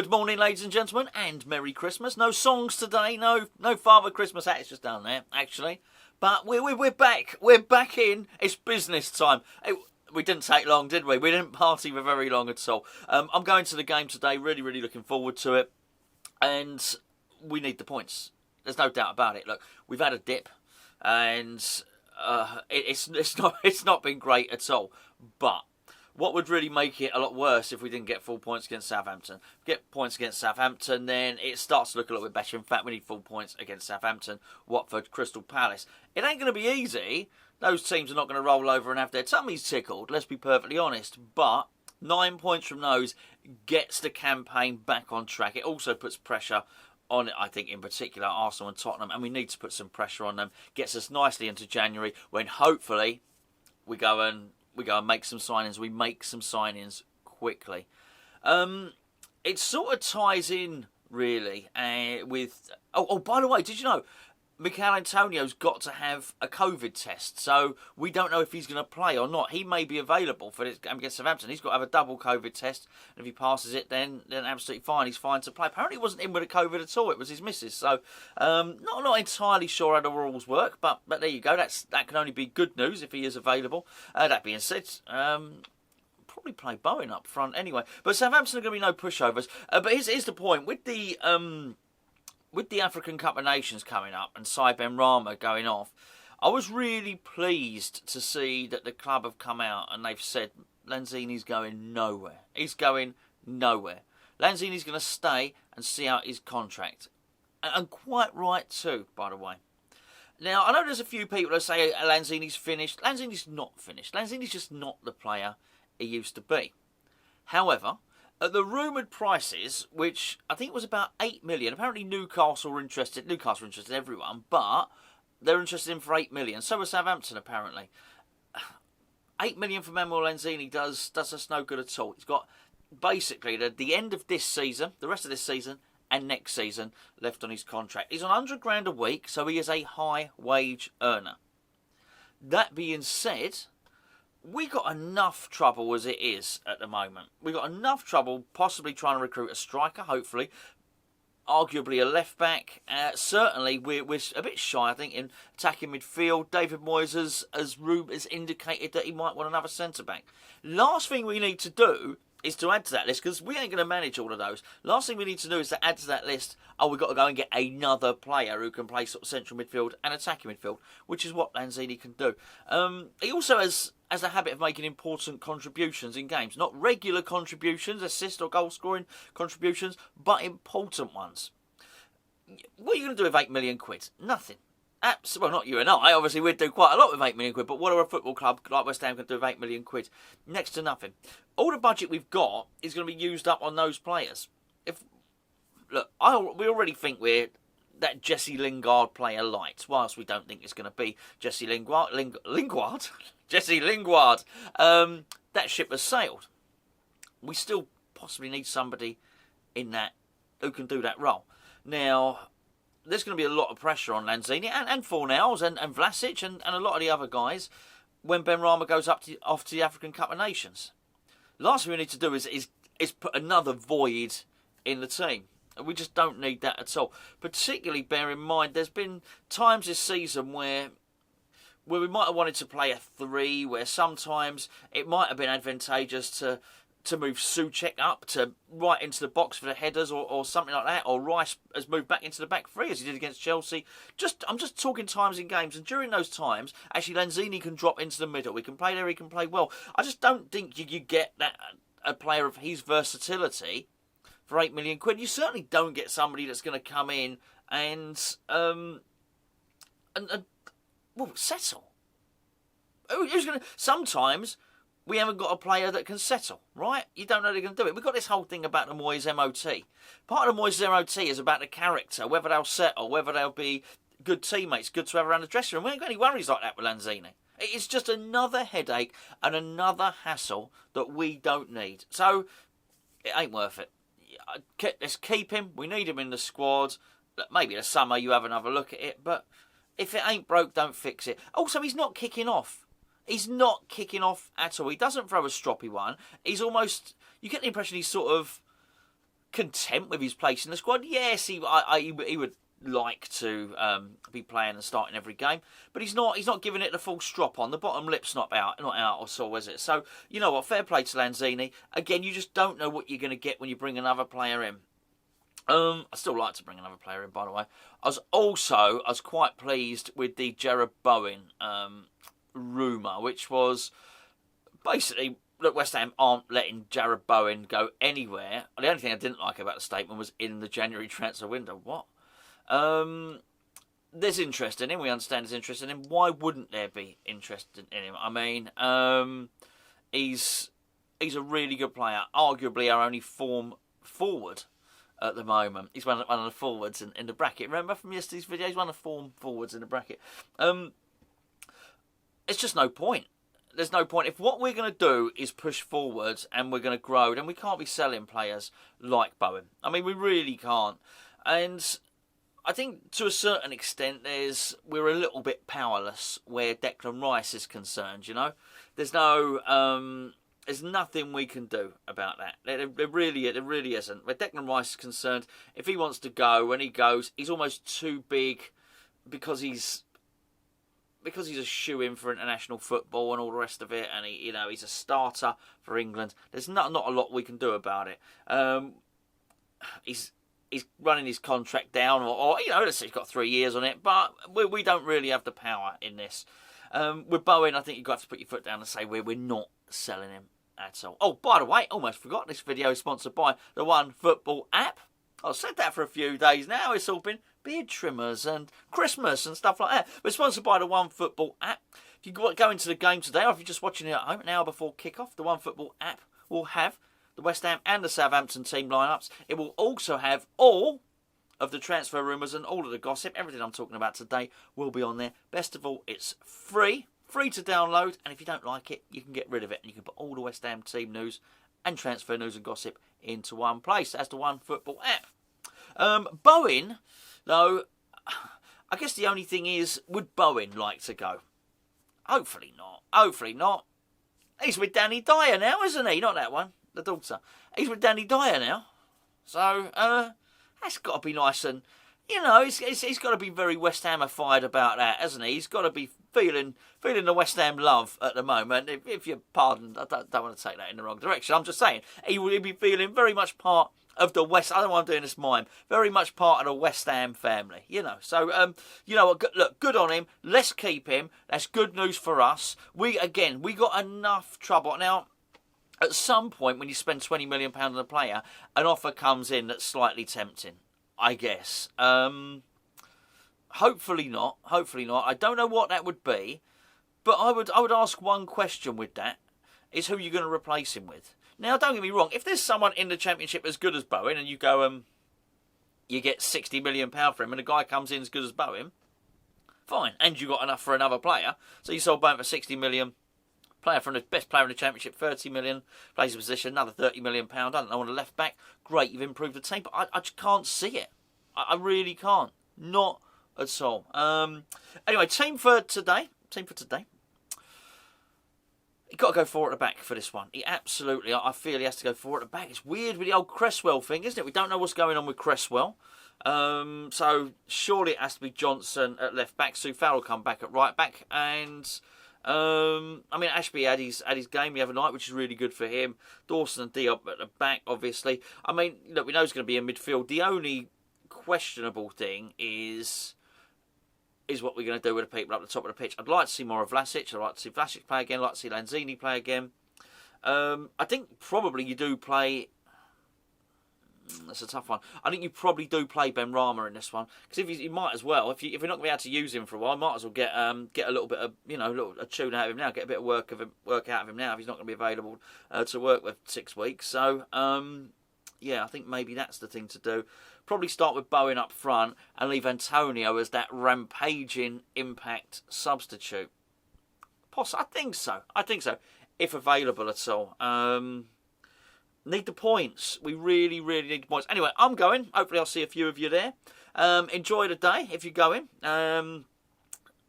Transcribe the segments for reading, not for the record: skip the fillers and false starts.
Good morning, ladies and gentlemen, and Merry Christmas. No songs today, no Father Christmas hat. It's just down there, actually. But we're back. We're back in. It's business time. We didn't take long, did we? We didn't party for very long at all. I'm going to the game today. Really, really looking forward to it. And we need the points. There's no doubt about it. Look, we've had a dip, and it's not been great at all. But what would really make it a lot worse if we didn't get full points against Southampton? If we get points against Southampton, then it starts to look a little bit better. In fact, we need full points against Southampton, Watford, Crystal Palace. It ain't going to be easy. Those teams are not going to roll over and have their tummies tickled, let's be perfectly honest. But 9 points from those gets the campaign back on track. It also puts pressure on it, I think, in particular, Arsenal and Tottenham, and we need to put some pressure on them. Gets us nicely into January, when hopefully we go and make some signings. We make some signings quickly. It sort of ties in, really, with... Oh, by the way, did you know Mikel Antonio's got to have a COVID test, so we don't know if he's going to play or not. He may be available for this game against Southampton. He's got to have a double COVID test, and if he passes it, then absolutely fine. He's fine to play. Apparently, he wasn't in with a COVID at all. It was his missus. So, not entirely sure how the rules work, but there you go. That can only be good news if he is available. That being said, probably play Bowen up front anyway. But Southampton are going to be no pushovers. But here's the point with the African Cup of Nations coming up and Sai Ben Rama going off, I was really pleased to see that the club have come out and they've said Lanzini's going nowhere. He's going nowhere. Lanzini's going to stay and see out his contract. And quite right too, by the way. Now, I know there's a few people that say Lanzini's finished. Lanzini's not finished. Lanzini's just not the player he used to be. However, at the rumoured prices, which I think was about 8 million, apparently Newcastle were interested. Newcastle were interested in everyone, but they're interested in for 8 million. So was Southampton, apparently. 8 million for Manuel Lanzini does us no good at all. He's got basically the end of this season, the rest of this season, and next season left on his contract. He's on 100 grand a week, so he is a high wage earner. That being said, we got enough trouble as it is at the moment. We got enough trouble possibly trying to recruit a striker, hopefully. Arguably a left-back. Certainly, we're a bit shy, I think, in attacking midfield. David Moyes has indicated that he might want another centre-back. Last thing we need to do is to add to that list, because we ain't going to manage all of those. Last thing we need to do is to add to that list, we've got to go and get another player who can play sort of central midfield and attacking midfield, which is what Lanzini can do. He also has a habit of making important contributions in games. Not regular contributions, assist or goal scoring contributions, but important ones. What are you going to do with 8 million quid? Nothing. Well, not you and I. Obviously, we'd do quite a lot with 8 million quid, but what are a football club like West Ham going to do with 8 million quid? Next to nothing. All the budget we've got is going to be used up on those players. We already think we're that Jesse Lingard player light, whilst we don't think it's going to be Jesse Lingard. Jesse Lingard. That ship has sailed. We still possibly need somebody in that who can do that role. Now, there's going to be a lot of pressure on Lanzini and Fornals and Vlasic and a lot of the other guys when Ben Rama goes off to the African Cup of Nations. Last thing we need to do is put another void in the team. We just don't need that at all. Particularly bear in mind, there's been times this season where we might have wanted to play a 3, where sometimes it might have been advantageous to move Souček up to right into the box for the headers or something like that, or Rice has moved back into the back 3 as he did against Chelsea. I'm just talking times in games, and during those times, actually Lanzini can drop into the middle. He can play there, he can play well. I just don't think you get that a player of his versatility for 8 million quid. You certainly don't get somebody that's going to come in and settle. Who's going to? Sometimes we haven't got a player that can settle, right? You don't know they're going to do it. We've got this whole thing about the Moyes MOT. Part of the Moyes MOT is about the character, whether they'll settle, whether they'll be good teammates, good to have around the dressing room. We ain't got any worries like that with Lanzini. It's just another headache and another hassle that we don't need. So, it ain't worth it. Let's keep him. We need him in the squad. Maybe in the summer you have another look at it, but if it ain't broke, don't fix it. Also, he's not kicking off. He's not kicking off at all. He doesn't throw a stroppy one. He's almost... You get the impression he's sort of content with his place in the squad. Yes, he would like to be playing and starting every game, but he's not giving it the full strop on. The bottom lip's not out or so, is it? So you know what, fair play to Lanzini. Again, you just don't know what you're going to get when you bring another player in. I still like to bring another player in, by the way. I was quite pleased with the Jarrod Bowen rumour, which was basically, look, West Ham aren't letting Jarrod Bowen go anywhere. The only thing I didn't like about the statement was in the January transfer window. What? There's interest in him. We understand there's interest in him. Why wouldn't there be interest in him? I mean, he's a really good player. Arguably our only form forward at the moment. He's one of the forwards in the bracket. Remember from yesterday's video? He's one of the form forwards in the bracket. It's just no point. There's no point. If what we're going to do is push forwards and we're going to grow, then we can't be selling players like Bowen. I mean, we really can't. And I think to a certain extent, we're a little bit powerless where Declan Rice is concerned. You know, there's nothing we can do about that. There really isn't. Where Declan Rice is concerned, if he wants to go, when he goes, he's almost too big because he's a shoe-in for international football and all the rest of it, and he's a starter for England. There's not a lot we can do about it. He's running his contract down, or let's say he's got 3 years on it, but we don't really have the power in this. With Bowen, I think you've got to put your foot down and say we're not selling him at all. Oh, by the way, almost forgot, this video is sponsored by the OneFootball app. I've said that for a few days now. It's all been beard trimmers and Christmas and stuff like that. We're sponsored by the OneFootball app. If you go into the game today, or if you're just watching it at home, an hour before kickoff, the OneFootball app will have the West Ham and the Southampton team lineups. It will also have all of the transfer rumours and all of the gossip. Everything I'm talking about today will be on there. Best of all, it's free to download, and if you don't like it, you can get rid of it, and you can put all the West Ham team news and transfer news and gossip into one place. That's the OneFootball app. Bowen, though, I guess the only thing is, would Bowen like to go? Hopefully not. He's with Danny Dyer now, isn't he? Not that one, the daughter. He's with Danny Dyer now. So, that's got to be nice, and, he's got to be very West Hamified about that, hasn't he? He's got to be feeling the West Ham love at the moment. If you pardon, I don't want to take that in the wrong direction. I'm just saying, he will be feeling very much part of the West. I don't know why I'm doing this mime. Very much part of the West Ham family, So, look, good on him. Let's keep him. That's good news for us. We got enough trouble now. At some point, when you spend £20 million on a player, an offer comes in that's slightly tempting, I guess. Hopefully not. I don't know what that would be, but I would ask one question with that, is who you're going to replace him with. Now, don't get me wrong, if there's someone in the Championship as good as Bowen, and you go, you get £60 million for him, and a guy comes in as good as Bowen, fine, and you got enough for another player, so you sold Bowen for £60 million, player from the best player in the Championship, £30 million, plays a position, another £30 million, I don't know, on the left back, great, you've improved the team, but I just can't see it. I really can't. Not at all. Anyway, team for today. He's got to go forward at the back for this one. He absolutely, I feel he has to go forward at the back. It's weird with the old Cresswell thing, isn't it? We don't know what's going on with Cresswell. So surely it has to be Johnson at left back. Sue Farrell will come back at right back. And, Ashby had his game the other night, which is really good for him. Dawson and Diop at the back, obviously. We know he's going to be in midfield. The only questionable thing is what we're going to do with the people up the top of the pitch. I'd like to see more of Vlasic. I'd like to see Vlasic play again. I'd like to see Lanzini play again. I think probably you do play... That's a tough one. I think you probably do play Ben Rama in this one, because you might as well. If you're not going to be able to use him for a while, might as well get a little bit of a tune out of him now, get a bit of work out of him now if he's not going to be available to work with 6 weeks. So I think maybe that's the thing to do. Probably start with Bowen up front and leave Antonio as that rampaging impact substitute. I think so. If available at all. Need the points. We really, really need the points. Anyway, I'm going. Hopefully I'll see a few of you there. Enjoy the day if you're going.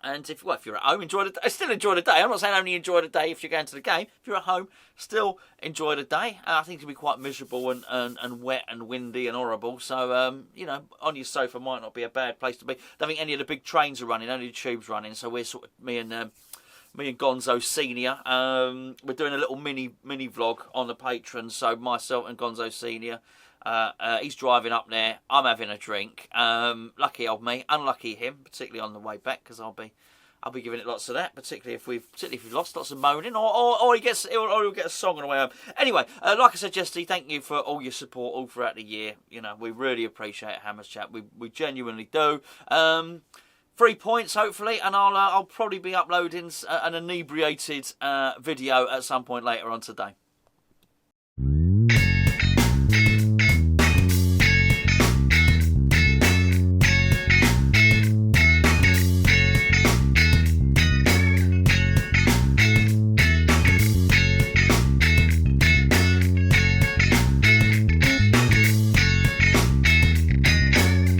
And if you're at home, enjoy the day. Still enjoy the day. I'm not saying only enjoy the day if you're going to the game. If you're at home, still enjoy the day. I think it'll be quite miserable and wet and windy and horrible. So, on your sofa might not be a bad place to be. I don't think any of the big trains are running, only the tubes running. So we're sort of, me and Gonzo Senior, we're doing a little mini vlog on the patrons. So myself and Gonzo Senior, he's driving up there. I'm having a drink. Lucky old me, unlucky him, particularly on the way back, because I'll be giving it lots of that, particularly if we've lost, lots of moaning, or he'll get a song on the way home. Anyway, like I said, Jesse, thank you for all your support all throughout the year. We really appreciate it, Hammers Chat. We genuinely do. 3 points, hopefully, and I'll probably be uploading an inebriated video at some point later on today.